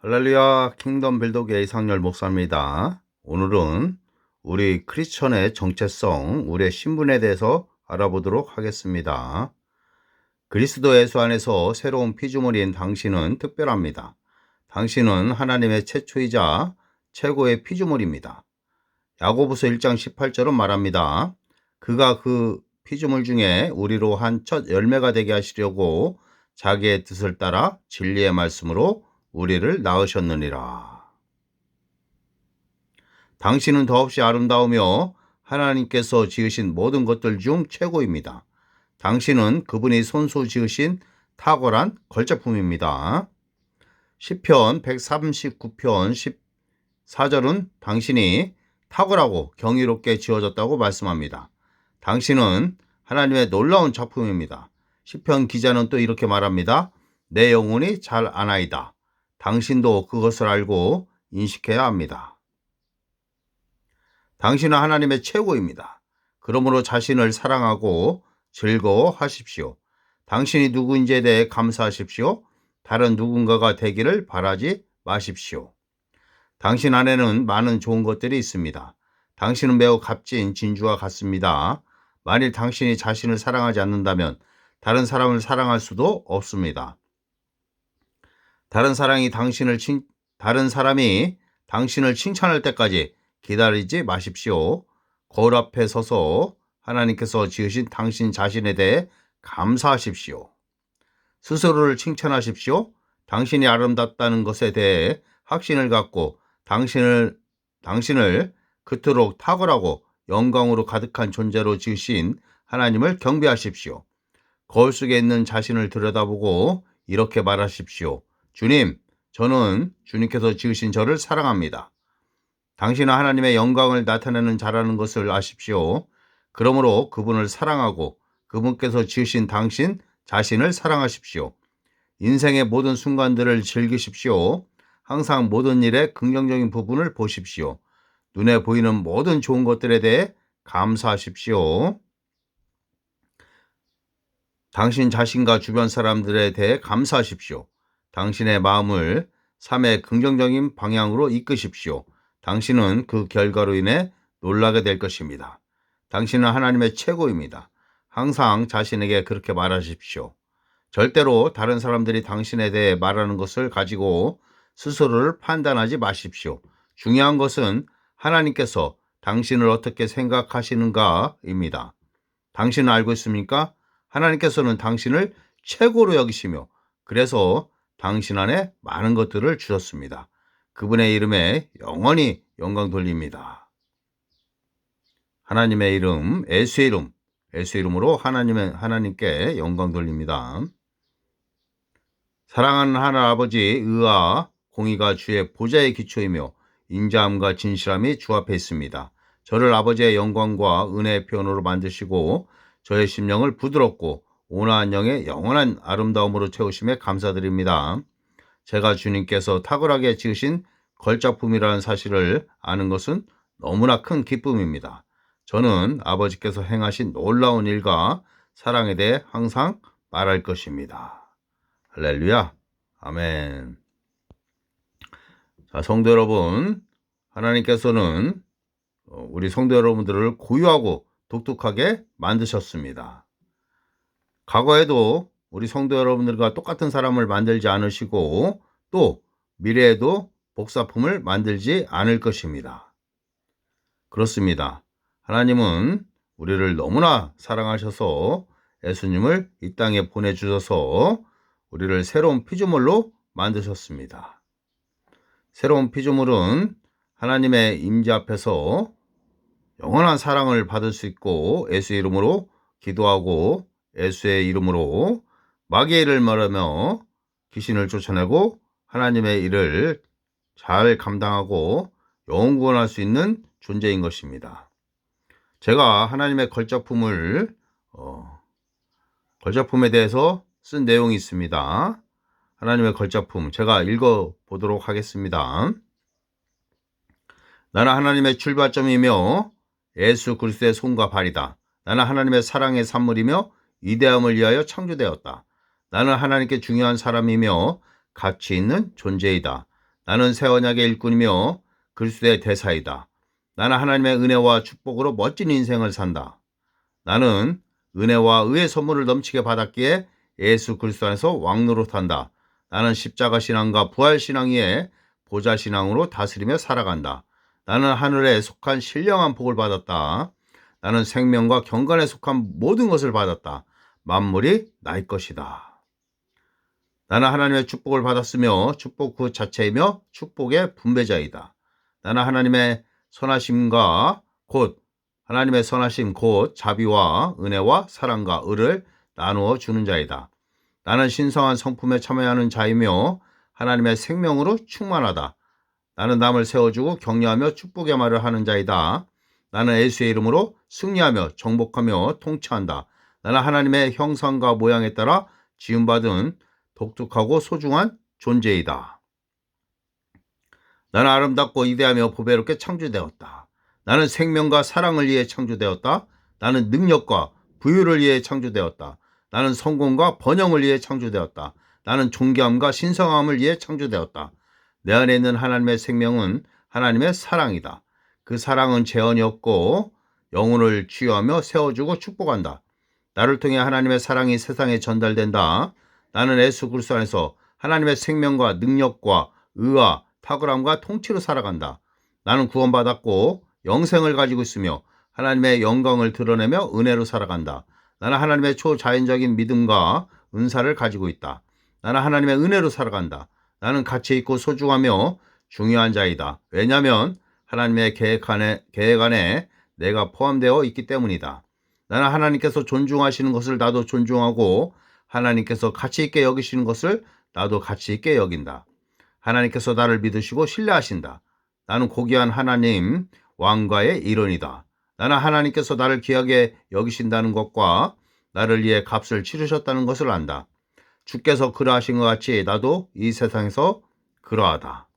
할렐루야, 킹덤 빌더교회 이상열 목사입니다. 오늘은 우리 크리스천의 정체성, 우리의 신분에 대해서 알아보도록 하겠습니다. 그리스도 예수 안에서 새로운 피조물인 당신은 특별합니다. 당신은 하나님의 최초이자 최고의 피조물입니다. 야고보서 1장 18절은 말합니다. 그가 그 피조물 중에 우리로 한 첫 열매가 되게 하시려고 자기의 뜻을 따라 진리의 말씀으로 우리를 낳으셨느니라. 당신은 더없이 아름다우며 하나님께서 지으신 모든 것들 중 최고입니다. 당신은 그분이 손수 지으신 탁월한 걸작품입니다. 시편 139편 14절은 당신이 탁월하고 경이롭게 지어졌다고 말씀합니다. 당신은 하나님의 놀라운 작품입니다. 시편 기자는 또 이렇게 말합니다. 내 영혼이 잘 아나이다. 당신도 그것을 알고 인식해야 합니다. 당신은 하나님의 최고입니다. 그러므로 자신을 사랑하고 즐거워하십시오. 당신이 누구인지에 대해 감사하십시오. 다른 누군가가 되기를 바라지 마십시오. 당신 안에는 많은 좋은 것들이 있습니다. 당신은 매우 값진 진주와 같습니다. 만일 당신이 자신을 사랑하지 않는다면 다른 사람을 사랑할 수도 없습니다. 다른 사람이 당신을 칭찬할 때까지 기다리지 마십시오. 거울 앞에 서서 하나님께서 지으신 당신 자신에 대해 감사하십시오. 스스로를 칭찬하십시오. 당신이 아름답다는 것에 대해 확신을 갖고 당신을 그토록 탁월하고 영광으로 가득한 존재로 지으신 하나님을 경배하십시오. 거울 속에 있는 자신을 들여다보고 이렇게 말하십시오. 주님, 저는 주님께서 지으신 저를 사랑합니다. 당신은 하나님의 영광을 나타내는 자라는 것을 아십시오. 그러므로 그분을 사랑하고 그분께서 지으신 당신 자신을 사랑하십시오. 인생의 모든 순간들을 즐기십시오. 항상 모든 일에 긍정적인 부분을 보십시오. 눈에 보이는 모든 좋은 것들에 대해 감사하십시오. 당신 자신과 주변 사람들에 대해 감사하십시오. 당신의 마음을 삶의 긍정적인 방향으로 이끄십시오. 당신은 그 결과로 인해 놀라게 될 것입니다. 당신은 하나님의 최고입니다. 항상 자신에게 그렇게 말하십시오. 절대로 다른 사람들이 당신에 대해 말하는 것을 가지고 스스로를 판단하지 마십시오. 중요한 것은 하나님께서 당신을 어떻게 생각하시는가입니다. 당신은 알고 있습니까? 하나님께서는 당신을 최고로 여기시며 그래서 당신 안에 많은 것들을 주셨습니다. 그분의 이름에 영원히 영광 돌립니다. 하나님의 이름, 예수의 이름으로 하나님께 영광 돌립니다. 사랑하는 하나님 아버지, 의와 공의가 주의 보좌의 기초이며 인자함과 진실함이 주 앞에 있습니다. 저를 아버지의 영광과 은혜의 표현으로 만드시고 저의 심령을 부드럽고 온화한 영의 영원한 아름다움으로 채우심에 감사드립니다. 제가 주님께서 탁월하게 지으신 걸작품이라는 사실을 아는 것은 너무나 큰 기쁨입니다. 저는 아버지께서 행하신 놀라운 일과 사랑에 대해 항상 말할 것입니다. 할렐루야, 아멘. 자, 성도 여러분, 하나님께서는 우리 성도 여러분들을 고유하고 독특하게 만드셨습니다. 과거에도 우리 성도 여러분들과 똑같은 사람을 만들지 않으시고 또 미래에도 복사품을 만들지 않을 것입니다. 그렇습니다. 하나님은 우리를 너무나 사랑하셔서 예수님을 이 땅에 보내주셔서 우리를 새로운 피조물로 만드셨습니다. 새로운 피조물은 하나님의 임재 앞에서 영원한 사랑을 받을 수 있고 예수의 이름으로 기도하고 예수의 이름으로 마귀의 일을 말하며 귀신을 쫓아내고 하나님의 일을 잘 감당하고 영원할 수 있는 존재인 것입니다. 제가 하나님의 걸작품에 대해서 쓴 내용이 있습니다. 하나님의 걸작품 제가 읽어보도록 하겠습니다. 나는 하나님의 출발점이며 예수 그리스도의 손과 발이다. 나는 하나님의 사랑의 산물이며 위대함을 위하여 창조되었다. 나는 하나님께 중요한 사람이며 가치 있는 존재이다. 나는 새 언약의 일꾼이며 그리스도의 대사이다. 나는 하나님의 은혜와 축복으로 멋진 인생을 산다. 나는 은혜와 의의 선물을 넘치게 받았기에 예수 그리스도 안에서 왕노릇한다. 나는 십자가 신앙과 부활 신앙 위에 보좌 신앙으로 다스리며 살아간다. 나는 하늘에 속한 신령한 복을 받았다. 나는 생명과 경건에 속한 모든 것을 받았다. 만물이 나의 것이다. 나는 하나님의 축복을 받았으며 축복 그 자체이며 축복의 분배자이다. 나는 하나님의 선하심과 곧 하나님의 선하심 곧 자비와 은혜와 사랑과 의를 나누어 주는 자이다. 나는 신성한 성품에 참여하는 자이며 하나님의 생명으로 충만하다. 나는 남을 세워주고 격려하며 축복의 말을 하는 자이다. 나는 예수의 이름으로 승리하며 정복하며 통치한다. 나는 하나님의 형상과 모양에 따라 지음받은 독특하고 소중한 존재이다. 나는 아름답고 위대하며 보배롭게 창조되었다. 나는 생명과 사랑을 위해 창조되었다. 나는 능력과 부유를 위해 창조되었다. 나는 성공과 번영을 위해 창조되었다. 나는 존귀함과 신성함을 위해 창조되었다. 내 안에 있는 하나님의 생명은 하나님의 사랑이다. 그 사랑은 재현이 없고 영혼을 치유하며 세워주고 축복한다. 나를 통해 하나님의 사랑이 세상에 전달된다. 나는 예수 그리스도 안에서 하나님의 생명과 능력과 의와 탁월함과 통치로 살아간다. 나는 구원받았고 영생을 가지고 있으며 하나님의 영광을 드러내며 은혜로 살아간다. 나는 하나님의 초자연적인 믿음과 은사를 가지고 있다. 나는 하나님의 은혜로 살아간다. 나는 가치 있고 소중하며 중요한 자이다. 왜냐하면 하나님의 계획 안에 내가 포함되어 있기 때문이다. 나는 하나님께서 존중하시는 것을 나도 존중하고 하나님께서 가치 있게 여기시는 것을 나도 가치 있게 여긴다. 하나님께서 나를 믿으시고 신뢰하신다. 나는 고귀한 하나님 왕과의 일원이다. 나는 하나님께서 나를 귀하게 여기신다는 것과 나를 위해 값을 치르셨다는 것을 안다. 주께서 그러하신 것 같이 나도 이 세상에서 그러하다.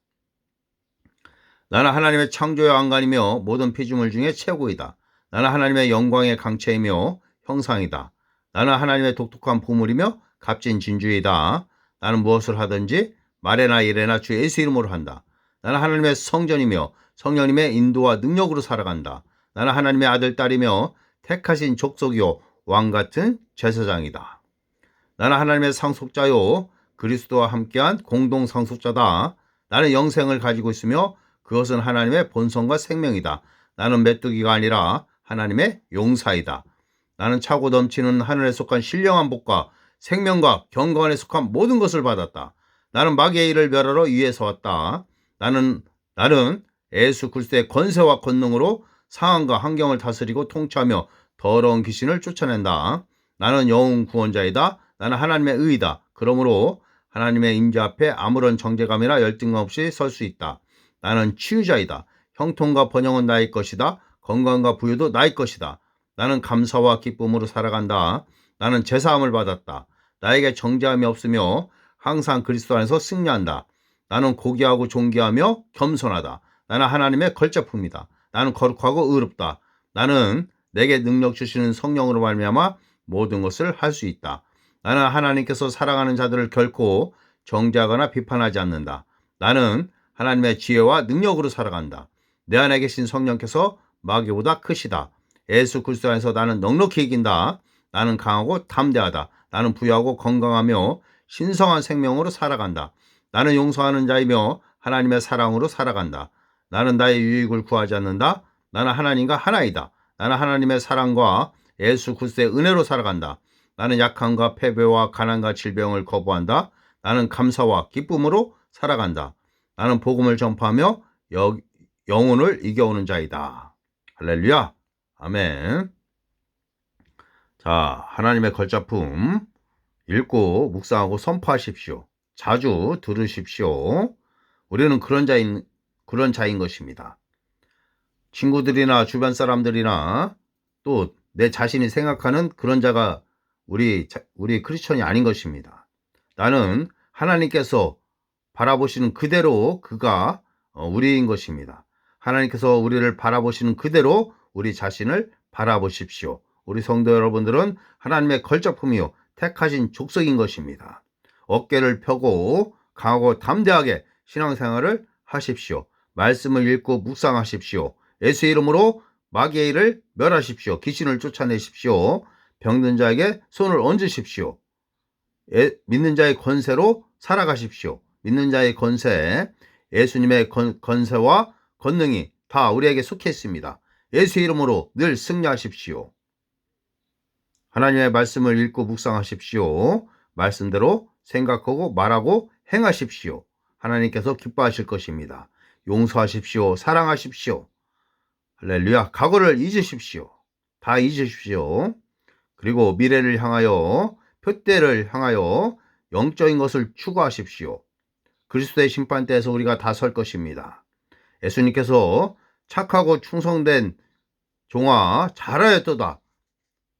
나는 하나님의 창조의 왕관이며 모든 피조물 중에 최고이다. 나는 하나님의 영광의 강체이며 형상이다. 나는 하나님의 독특한 보물이며 값진 진주이다. 나는 무엇을 하든지 말에나 일에나 주 예수 이름으로 한다. 나는 하나님의 성전이며 성령님의 인도와 능력으로 살아간다. 나는 하나님의 아들, 딸이며 택하신 족속이요 왕같은 제사장이다. 나는 하나님의 상속자요 그리스도와 함께한 공동 상속자다. 나는 영생을 가지고 있으며 그것은 하나님의 본성과 생명이다. 나는 메뚜기가 아니라 하나님의 용사이다. 나는 차고 넘치는 하늘에 속한 신령한 복과 생명과 경건에 속한 모든 것을 받았다. 나는 마귀의 일을 멸하러 위에서 왔다. 나는 예수 그리스도의 권세와 권능으로 상황과 환경을 다스리고 통치하며 더러운 귀신을 쫓아낸다. 나는 영웅 구원자이다. 나는 하나님의 의이다. 그러므로 하나님의 임재 앞에 아무런 정죄감이나 열등감 없이 설 수 있다. 나는 치유자이다. 형통과 번영은 나의 것이다. 건강과 부유도 나의 것이다. 나는 감사와 기쁨으로 살아간다. 나는 제사함을 받았다. 나에게 정죄함이 없으며 항상 그리스도 안에서 승리한다. 나는 고귀하고 존귀하며 겸손하다. 나는 하나님의 걸작품이다. 나는 거룩하고 의롭다. 나는 내게 능력 주시는 성령으로 말미암아 모든 것을 할 수 있다. 나는 하나님께서 사랑하는 자들을 결코 정죄하거나 비판하지 않는다. 나는 하나님의 지혜와 능력으로 살아간다. 내 안에 계신 성령께서 마귀보다 크시다. 예수 그리스도 안에서 나는 넉넉히 이긴다. 나는 강하고 담대하다. 나는 부유하고 건강하며 신성한 생명으로 살아간다. 나는 용서하는 자이며 하나님의 사랑으로 살아간다. 나는 나의 유익을 구하지 않는다. 나는 하나님과 하나이다. 나는 하나님의 사랑과 예수 그리스도의 은혜로 살아간다. 나는 약함과 패배와 가난과 질병을 거부한다. 나는 감사와 기쁨으로 살아간다. 나는 복음을 전파하며 영혼을 이겨오는 자이다. 할렐루야. 아멘. 자, 하나님의 걸작품 읽고 묵상하고 선포하십시오. 자주 들으십시오. 우리는 그런 자인 것입니다. 친구들이나 주변 사람들이나 또 내 자신이 생각하는 그런 자가 우리 크리스천이 아닌 것입니다. 나는 하나님께서 바라보시는 그대로 그가 우리인 것입니다. 하나님께서 우리를 바라보시는 그대로 우리 자신을 바라보십시오. 우리 성도 여러분들은 하나님의 걸작품이요 택하신 족속인 것입니다. 어깨를 펴고 강하고 담대하게 신앙생활을 하십시오. 말씀을 읽고 묵상하십시오. 예수의 이름으로 마귀의 일을 멸하십시오. 귀신을 쫓아내십시오. 병든 자에게 손을 얹으십시오. 믿는 자의 권세로 살아가십시오. 믿는 자의 권세, 예수님의 권세와 권능이 다 우리에게 속해 있습니다. 예수의 이름으로 늘 승리하십시오. 하나님의 말씀을 읽고 묵상하십시오. 말씀대로 생각하고 말하고 행하십시오. 하나님께서 기뻐하실 것입니다. 용서하십시오. 사랑하십시오. 할렐루야. 과거를 잊으십시오. 다 잊으십시오. 그리고 미래를 향하여, 표대를 향하여 영적인 것을 추구하십시오. 그리스도의 심판대에서 우리가 다 설 것입니다. 예수님께서 착하고 충성된 종아 잘하였도다.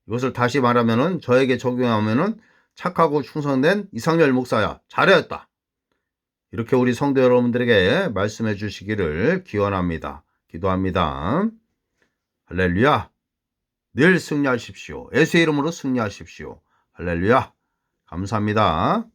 이것을 다시 말하면은, 저에게 적용하면은, 착하고 충성된 이상열 목사야 잘하였다. 이렇게 우리 성도 여러분들에게 말씀해 주시기를 기원합니다. 기도합니다. 할렐루야. 늘 승리하십시오. 예수의 이름으로 승리하십시오. 할렐루야. 감사합니다.